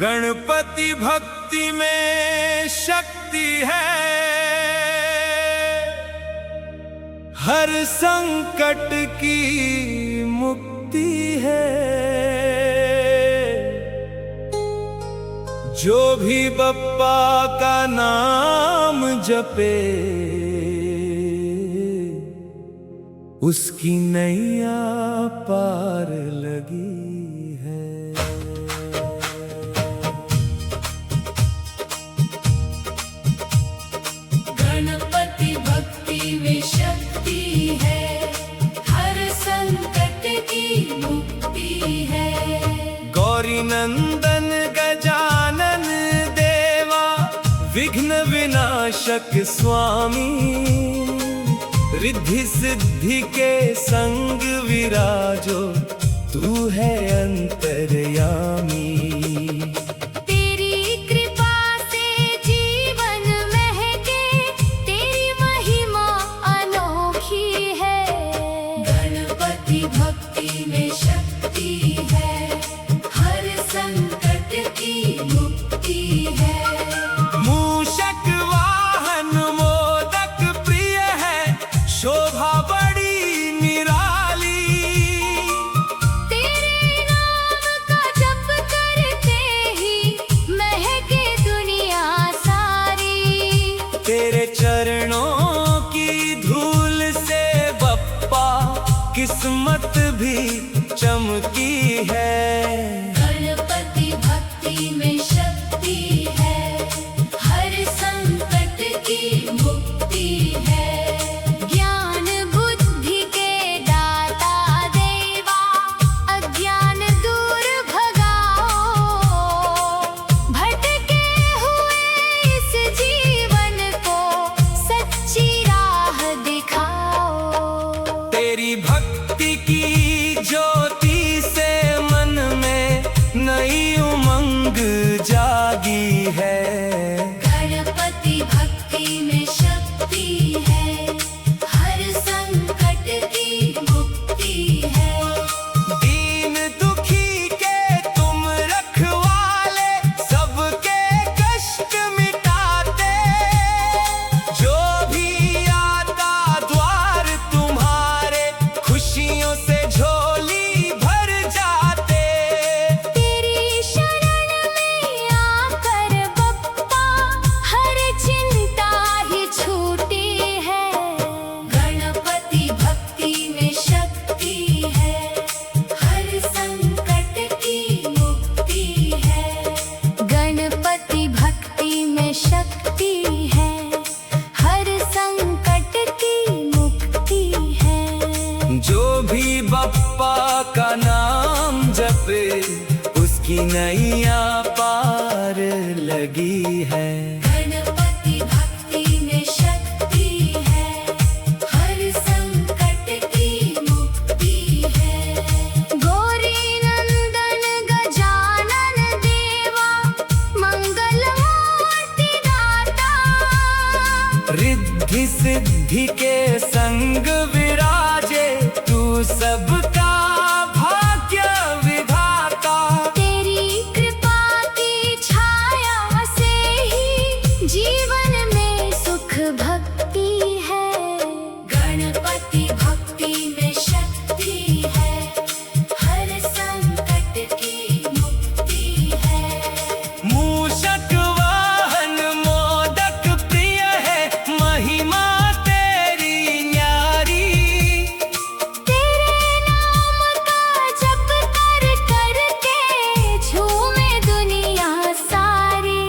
गणपति भक्ति में शक्ति है, हर संकट की मुक्ति है। जो भी बप्पा का नाम जपे, उसकी नैया पार लगी है। गणपति भक्ति में शक्ति है, हर संकट की मुक्ति है। गौरी नंदन गजानन देवा, विघ्न विनाशक स्वामी, रिद्धि सिद्धि के संग विराजो, तू है अंतर्यामी। तेरी कृपा से जीवन महके, तेरी महिमा अनोखी है। गणपति भक्ति में शक्ति है, हर संकट की मुक्ति है। मूषक वाहन मोदक प्रिय है, शोभा बड़ी निराली। तेरे नाम का जप करते ही महके दुनिया सारी। तेरे चरणों की धूल से बप्पा किस्मत भी चमकी है। गणपति भक्ति में शक्ति है, हर संकट की मुक्ति है। ज्ञान बुद्धि के दाता देवा, अज्ञान दूर भगाओ। भटके हुए इस जीवन को सच्ची राह दिखाओ। तेरी भक्ति की ज्योति से मन में नई उमंग जागी है। गणपति भक्ति में शक्ति है, हर संकट की मुक्ति है। दीन दुखी के तुम रखवाले, सबके कष्ट मिटाते। जो भी आता द्वार तुम्हारे, खुशियों से झोली भर जाते। तेरी शरण में आकर बप्पा, हर चिंता ही छूटी है। गणपति भक्ति में शक्ति है, हर संकट की मुक्ति है। गणपति भक्ति में शक्ति है, हर संकट की मुक्ति है। जो भी बप्पा का नाम जपे, उसकी नैया पार लगी है। गणपति भक्ति में शक्ति है, हर संकट की मुक्ति है। गौरी नंदन गजानन देवा, मंगल मूर्ति दाता। रिद्धि सिद्धि के संग विराजे, तू सबका भाग्य विधाता। तेरी कृपा की छाया से ही जीवन में सुख भक्ति है। गणपति भक्ति में शक्ति है, हर संकट की मुक्ति है। मूषक वाहन मोदक प्रिय है, महिमा तेरी न्यारी। तेरे नाम का जप कर करके झूमे दुनिया सारी।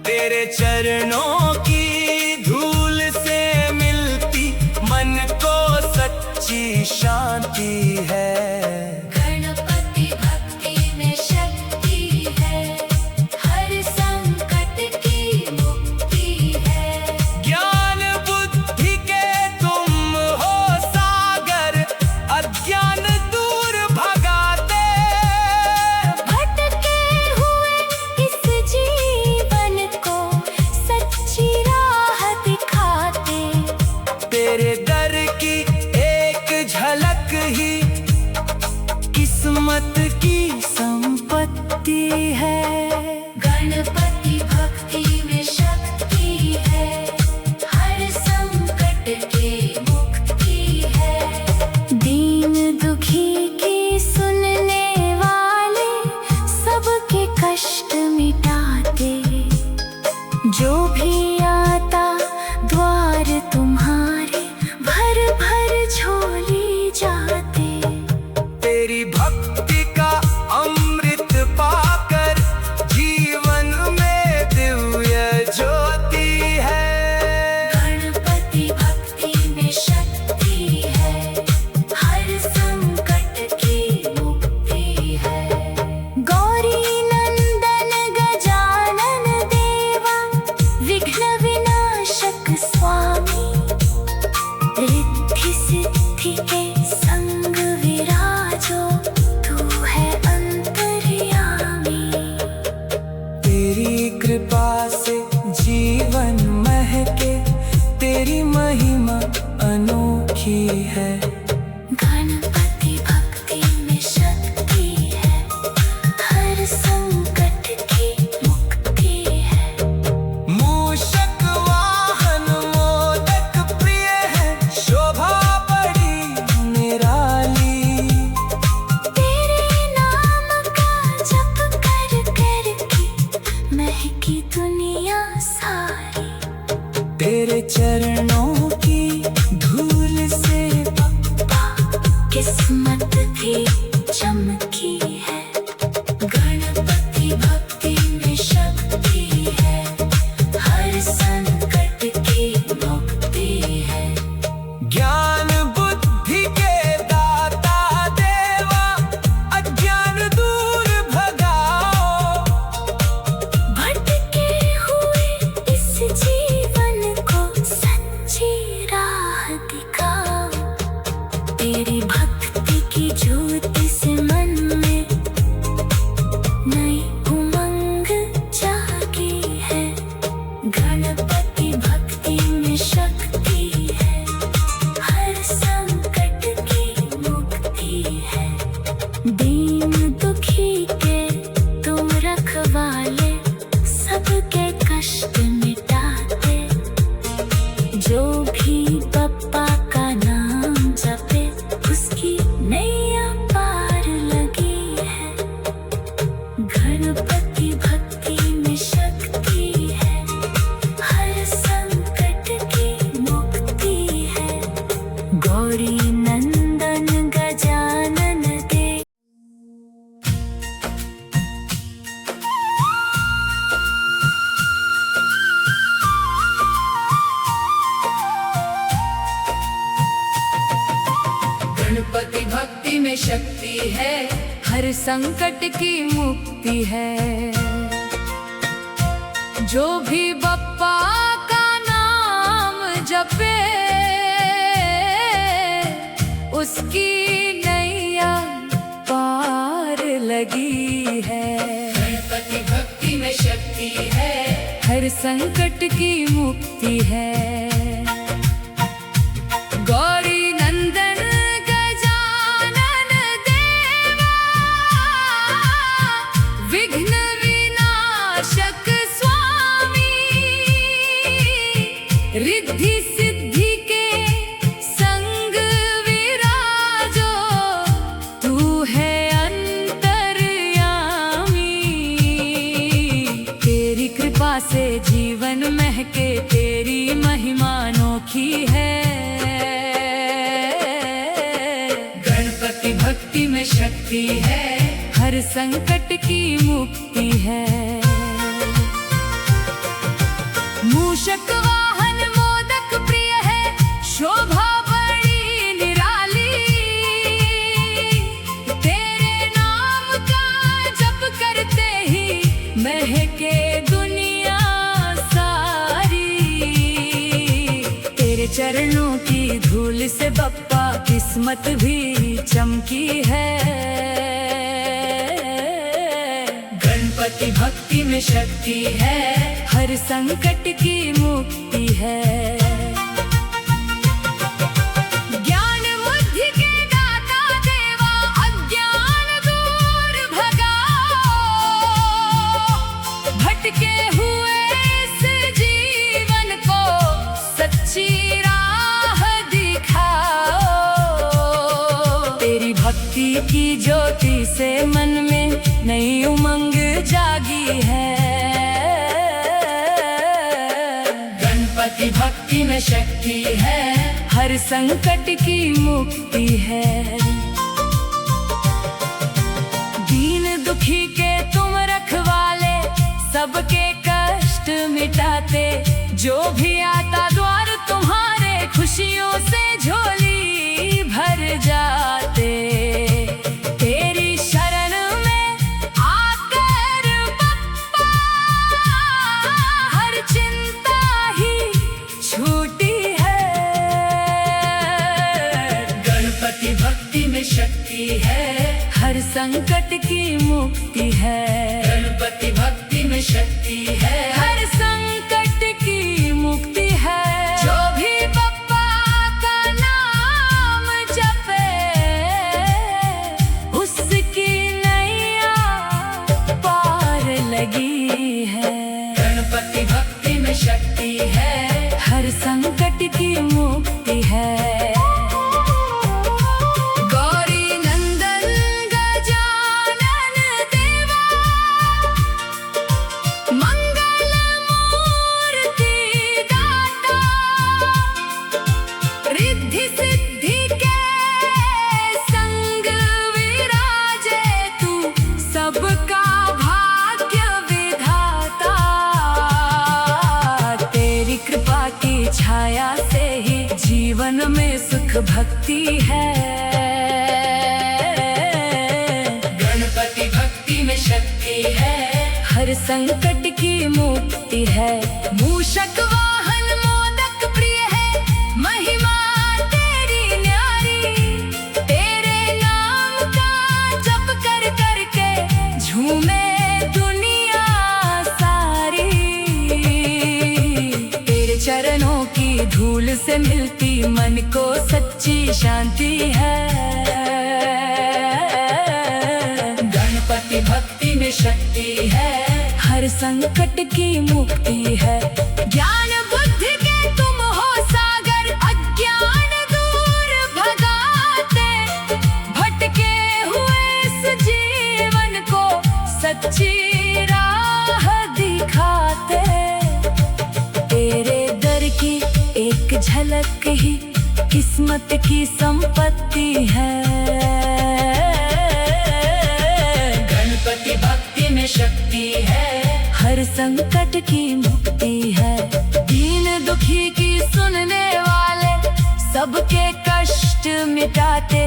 तेरे चरणों की धूल से मिलती मन को सच्ची शांति है। गणपति भक्ति में शक्ति है, हर संकट की मुक्ति है। ज्ञान बुद्धि के तुम हो सागर, अज्ञान दूर भगाते। भटके हुए इस जीवन को सच्ची राह दिखाते। तेरे दर की एक झलक ही किस्मत की संपत्ति मुक्ति है। गणपति भक्ति में शक्ति है, हर संकट के मुक्ति है। दीन दुखी की सुनने वाले, सबके कष्ट मिटाते। जो भी आता द्वार तुम्हारे, भर भर झोली जाते। तेरी भक्ति का अमृत पाकर जीवन में दिव्य ज्योति है। गणपति भक्ति में शक्ति है, हर संकट की मुक्ति है। गौरी नंदन गजानन देवा, विघ्न विनाशक स्वामी। रिद्धि सिद्धि के संग विराजो, तू है अंतर्यामी। तेरी कृपा से जीवन महके, तेरी महिमा अनोखी है। गणपति भक्ति में शक्ति है, हर संकट की मुक्ति है। मूषक वाहन मोदक प्रिय है, शोभा बड़ी निराली। तेरे नाम का जप कर कर के महकी दुनिया सारी। तेरे चरणों की धूल से किस्मत भी चमकी है। गणपति भक्ति में शक्ति है, हर संकट की मुक्ति है। ज्ञान बुद्धि के दाता देवा, अज्ञान दूर भगाओ। भटके हुए इस जीवन को सच्ची राह दिखाओ। तेरी भक्ति की ज्योति से मन में नई उमंग जागी है। गणपति भक्ति में शक्ति है, हर संकट की मुक्ति है। दीन दुखी के तुम रखवाले, सबके कष्ट मिटाते। जो भी बप्पा का नाम जपे, उसकी नैया पार लगी है। गणपति भक्ति में शक्ति है, हर संकट की मुक्ति है। गौरी नंदन गजानन देव। गणपति भक्ति में शक्ति है, हर संकट की मुक्ति है। जो भी बप्पा का नाम जपे, उसकी नैया पार लगी है। गणपति भक्ति में शक्ति है, हर संकट की मुक्ति है। गौरी नंदन गजानन देवा, विघ्न विनाशक स्वामी। रिद्धि सिद्धि के संग विराजो, तू है अंतर्यामी। तेरी कृपा से जीवन महके, तेरी महिमा अनोखी है। गणपति भक्ति में शक्ति है, हर संकट की मुक्ति है। मूषक वाहन मोदक प्रिय है, शोभा बड़ी निराली। तेरे नाम का जप करते ही महके दुनिया सारी। तेरे चरणों की धूल से बप्पा किस्मत भी चमकी है। गणपति भक्ति में शक्ति है, हर संकट की मुक्ति है। ज्ञान बुद्धि के दाता देवा, अज्ञान दूर भगाओ। ज्योति से मन में नई उमंग जागी है। गणपति भक्ति में शक्ति है, हर संकट की मुक्ति है। दीन दुखी के तुम रखवाले, सबके कष्ट मिटाते, जो भी आता द्वार तुम्हारे खुशियों से झोली भर जाते। तेरी शरण में आकर बप्पा हर चिंता ही छूटी है। गणपति भक्ति में शक्ति है, हर संकट की मुक्ति है। गणपति भक्ति में शक्ति है, हर संकट की मुक्ति है। जो भी बप्पा का नाम जपे, उसकी नैया पार लगी है। गणपति भक्ति में शक्ति है, हर संकट की मुक्ति है। गौरी नंदन गजानन देवा, मंगल मूर्ति दाता, रिद्धि सिद्धि के संग विराजे तू, सबका भाग्य विधाता। तेरी कृपा की छाया से ही जीवन में सुख भक्ति है। गणपति भक्ति में शक्ति है, हर संकट की मुक्ति है। मूषक वाहन मोदक प्रिय है, महिमा तेरी न्यारी। तेरे नाम का जप कर करके झूमे दुनिया सारी। तेरे चरणों की धूल से मिलती मन को सच्ची शांति है। गणपति भक्ति में शक्ति है, हर संकट की मुक्ति है। ज्ञान बुद्धि के तुम हो सागर, अज्ञान दूर भगाते, भटके हुए इस जीवन को सच्ची राह दिखाते। तेरे दर की एक झलक ही किस्मत की संपत्ति है। गणपति भक्ति में शक्ति है, हर संकट की मुक्ति है। दीन दुखी की सुनने वाले, सबके कष्ट मिटाते,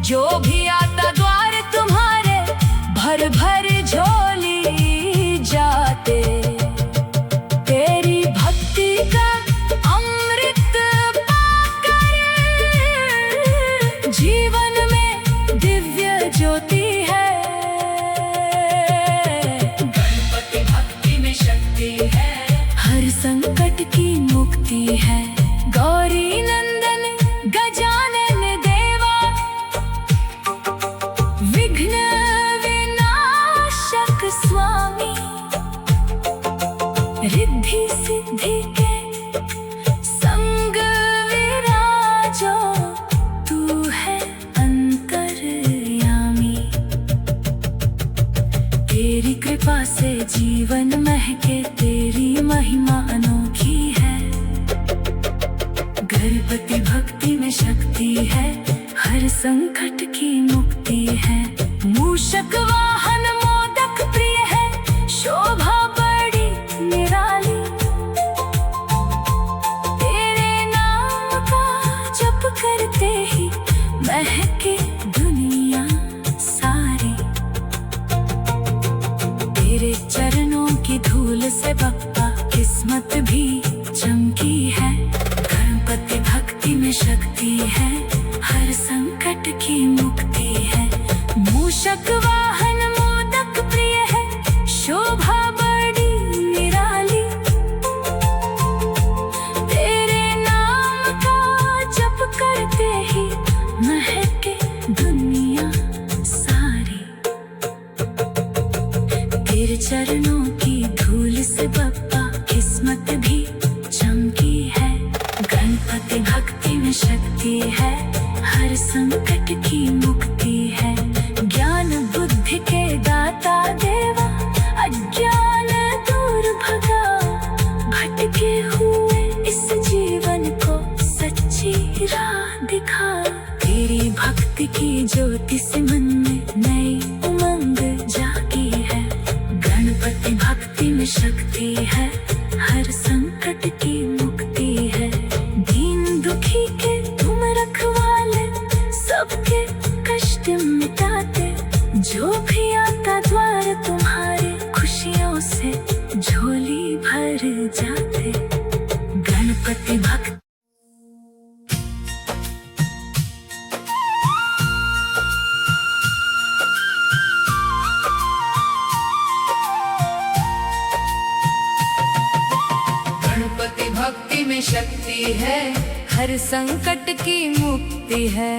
जो भी आता द्वार तुम्हारे भर भर झोली जाते। तेरी भक्ति का अमृत पाकर जीवन में दिव्य ज्योति है। गणपति भक्ति में शक्ति है, हर संकट की मुक्ति है। गौरी नंदन गजानन देवा, विघ्न विनाशक स्वामी, रिद्धि सिद्धि के संग विराजो, तू है अंतर्यामी। तेरी कृपा से जीवन महके, तेरी महिमा अनोखी है। गणपति भक्ति में शक्ति है, हर संकट की मुक्ति है। मूषक वाहन मोदक प्रिय है, शोभा बड़ी निराली। तेरे नाम का जप करते ही महके दुनिया सारी। तेरे चरणों की धूल से बप्पा किस्मत भी चमकी है। गणपति भक्ति में शक्ति है, हर संकट की मुक्ति है। मूषक वाहन मोदक प्रिय है, शोभा बड़ी निराली। तेरे नाम का जप करते ही महके दुनिया सारी। तेरे चरणों की धूल से बप्पा किस्मत भी चमकी है। गणपति भक्ति में शक्ति है, हर संकट की मुक्ति है। जो भी आता द्वार तुम्हारे, खुशियों से झोली भर जाते। गणपति भक्त गणपति भक्ति में शक्ति है, हर संकट की मुक्ति है।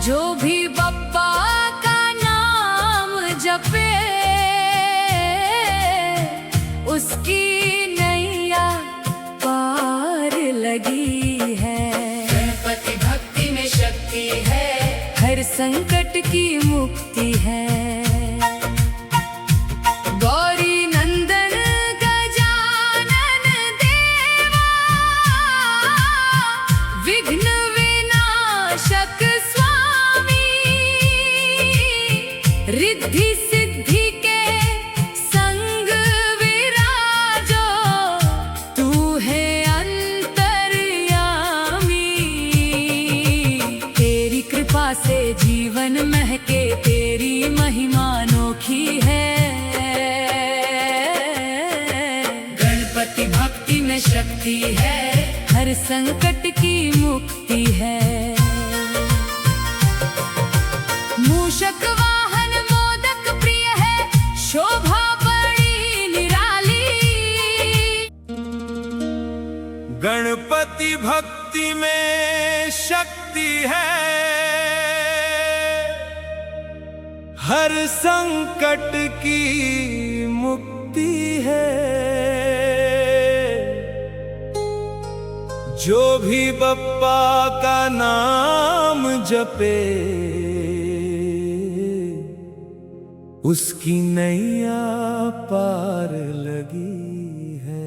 जो भी बप्पा का नाम जपे, उसकी नैया पार लगी है। गणपति भक्ति में शक्ति है, हर संकट की मुक्ति है। गौरी नंदन गजानन देवा, विघ्न विनाशक स्वामी, रिद्धि सिद्धि के संग विराजो, तू है अंतर्यामी। तेरी कृपा से जीवन महके, तेरी महिमा अनोखी है। गणपति भक्ति में शक्ति है, हर संकट की मुक्ति है। मूषक वाहन मोदक प्रिय है, शोभा बड़ी निराली। गणपति भक्ति में शक्ति है, हर संकट की मुक्ति है। जो भी बप्पा का नाम जपे, उसकी नैया पार लगी है।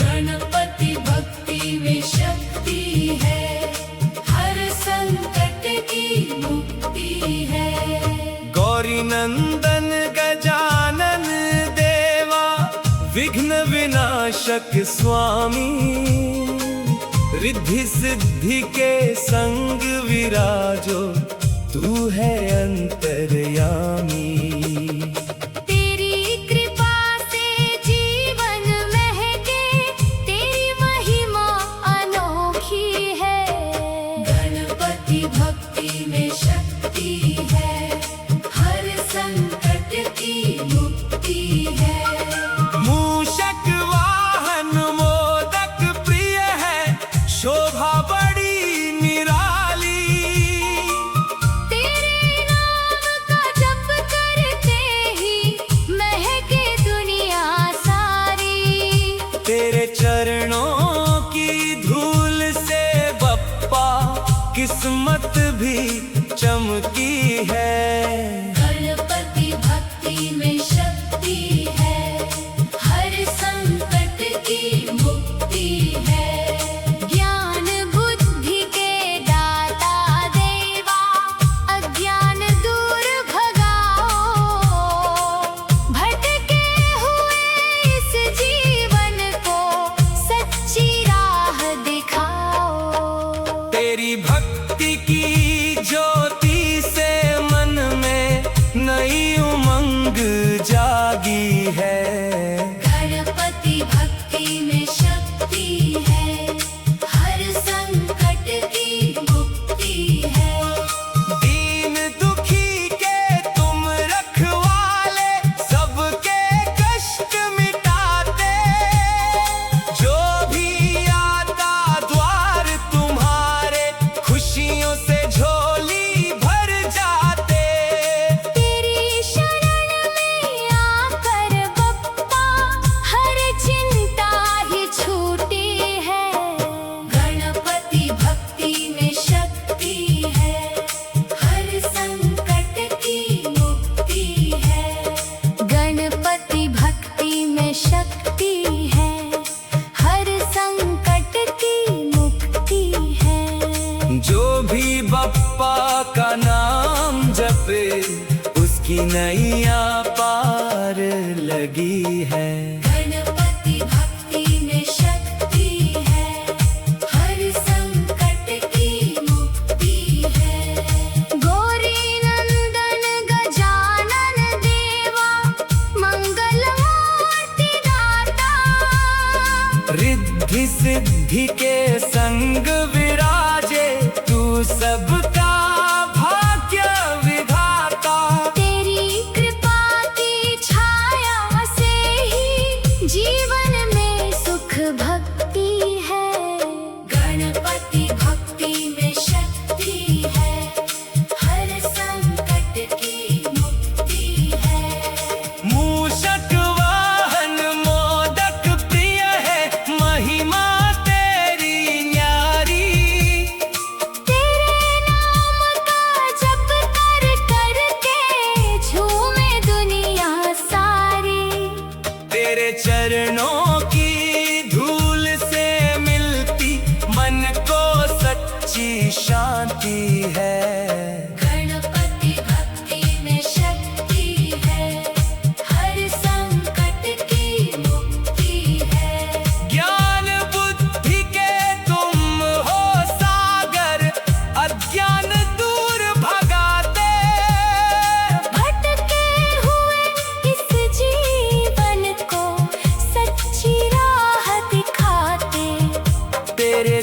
गणपति भक्ति में शक्ति है, हर संकट की मुक्ति है। गौरी नंदन गजानन देवा, विघ्न विनाशक स्वामी, रिद्धि सिद्धि के संग विराजो, तू है अंतर्यामी। तेरी कृपा से जीवन महके, तेरी महिमा अनोखी है। गणपति भक्ति में शक्ति है, हर संकट की मुक्ति है। मूषक वाहन मोदक प्रिय है, शोभा बड़ी निराली। तेरे नाम का जप करते ही महके दुनिया सारी। तेरे चरणों की धूल से बप्पा किस्मत भी चमकी है। गणपति भक्ति में शक्ति है, हर संकट की मुक्ति है। ज्ञान बुद्धि के दाता देवा, अज्ञान दूर भगाओ। भटके हुए इस जीवन को सच्ची राह दिखाओ। तेरी भक्ति की ज्योति से मन में नई उमंग जागी है। गणपति भक्ति में शक्ति है, हर संकट की मुक्ति है। दीन दुखी के तुम रखवाले, सबके कष्ट मिटाते। जो भी आता द्वार तुम्हारे, खुशियों से झोली भर जाते। तेरी शरण में आकर बप्पा, हर चिंता ही छूटी है। गणपति भक्ति में शक्ति है, हर संकट की मुक्ति है। गणपति भक्ति में शक्ति है, हर संकट की मुक्ति है। जो भी बप्पा का नाम जपे, उसकी नैया पार लगी है। गणपति भक्ति में शक्ति है, संग विराजे, तू सबका भाग्य विधाता। तेरी कृपा की छाया से ही जीवन में सुख भक्ति है। गणपति भक्ति में शक्ति है, हर संकट की मुक्ति है। मूषक वाहन मोदक प्रिय है, महिमा तेरी न्यारी। तेरे नाम का जप कर कर के झूमे दुनिया सारी। तेरे चरणों की धूल से मिलती मन को सच्ची शांति है। गणपति भक्ति में शक्ति है, हर संकट की मुक्ति है। ज्ञान बुद्धि के तुम हो सागर, अज्ञान दूर भगाते। भटके हुए इस जीवन को सच्ची राह दिखाते। तेरे